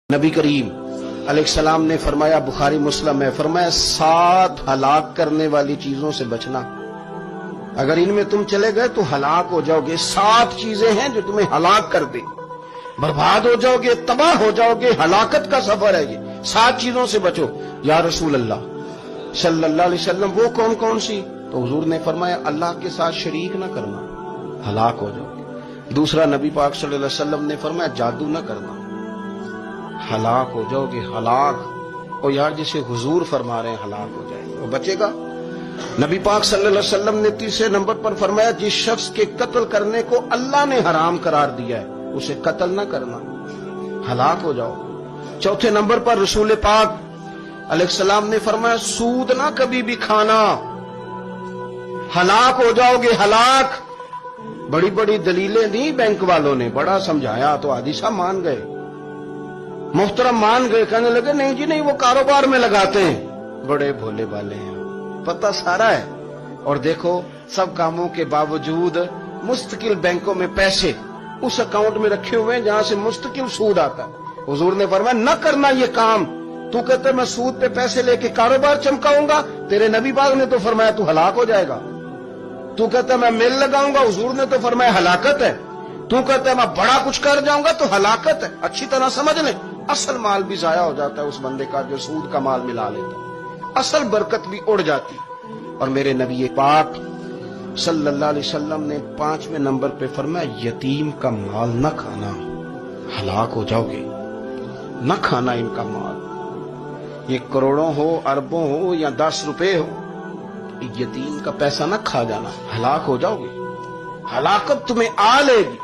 نبی کریم علیہ السلام نے فرمایا، بخاری مسلم ہے، فرمایا 7 ہلاک کرنے والی چیزوں سے بچنا، اگر ان میں تم چلے گئے تو ہلاک ہو جاؤ گے۔ 7 چیزیں ہیں جو تمہیں ہلاک کر دیں، برباد ہو جاؤ گے، تباہ ہو جاؤ گے، ہلاکت کا سفر ہے یہ۔ 7 چیزوں سے بچو۔ یا رسول اللہ صلی اللہ علیہ وسلم وہ کون کون سی؟ تو حضور نے فرمایا اللہ کے ساتھ شریک نہ کرنا، ہلاک ہو جاؤ گے۔ دوسرا نبی پاک صلی اللہ علیہ وسلم نے فرمایا جادو نہ کرنا، ہلاک ہو جاؤ گے، ہلاک۔ اور یار جسے حضور فرما رہے ہیں ہلاک ہو جائے گا، وہ بچے گا؟ نبی پاک صلی اللہ علیہ وسلم نے تیسرے نمبر پر فرمایا جس شخص کے قتل کرنے کو اللہ نے حرام قرار دیا ہے اسے قتل نہ کرنا، ہلاک ہو جاؤ۔ چوتھے نمبر پر رسول پاک علیہ السلام نے فرمایا سود نہ کبھی بھی کھانا، ہلاک ہو جاؤ گے، ہلاک۔ بڑی بڑی دلیلیں دی بینک والوں نے، بڑا سمجھایا تو حاجی صاحب مان گئے، محترم مان گئے، کہنے لگے نہیں جی نہیں، وہ کاروبار میں لگاتے ہیں، بڑے بھولے والے ہیں، پتہ سارا ہے۔ اور دیکھو سب کاموں کے باوجود مستقل بینکوں میں پیسے اس اکاؤنٹ میں رکھے ہوئے ہیں جہاں سے مستقل سود آتا ہے۔ حضور نے فرمایا نہ کرنا یہ کام۔ تو کہتے میں سود پہ پیسے لے کے کاروبار چمکاؤں گا، تیرے نبی پاک نے تو فرمایا تو ہلاک ہو جائے گا۔ تو کہتا میں مل لگاؤں گا، حضور نے تو فرمایا ہلاکت ہے۔ تو کہتا ہے میں بڑا کچھ کر جاؤں گا تو ہلاکت ہے۔ اچھی طرح سمجھ لیں، اصل مال بھی ضائع ہو جاتا ہے اس بندے کا جو سود کا مال ملا لیتا ہے، اصل برکت بھی اڑ جاتی۔ اور میرے نبی پاک صلی اللہ علیہ وسلم نے 5ویں نمبر پہ فرمایا یتیم کا مال نہ کھانا، ہلاک ہو جاؤ گے، نہ کھانا ان کا مال، یہ کروڑوں ہو، اربوں ہو یا 10 روپے ہو، یتیم کا پیسہ نہ کھا جانا، ہلاک ہو جاؤ گے، ہلاکت تمہیں آ لے گی۔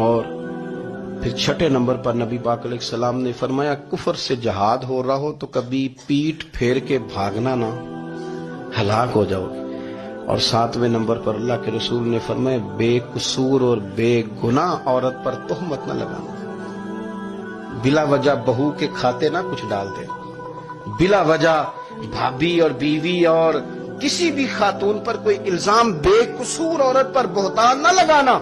اور پھر 6 نمبر پر نبی پاک علیہ السلام نے فرمایا کفر سے جہاد ہو رہا ہو تو کبھی پیٹ پھیر کے بھاگنا نہ، ہلاک ہو جاؤ گے۔ اور 7ویں نمبر پر اللہ کے رسول نے فرمایا بے قصور اور بے گناہ عورت پر تہمت نہ لگانا، بلا وجہ بہو کے کھاتے نہ کچھ ڈال دے، بلا وجہ بھابھی اور بیوی اور کسی بھی خاتون پر کوئی الزام بے قصور عورت پر بہتان نہ لگانا۔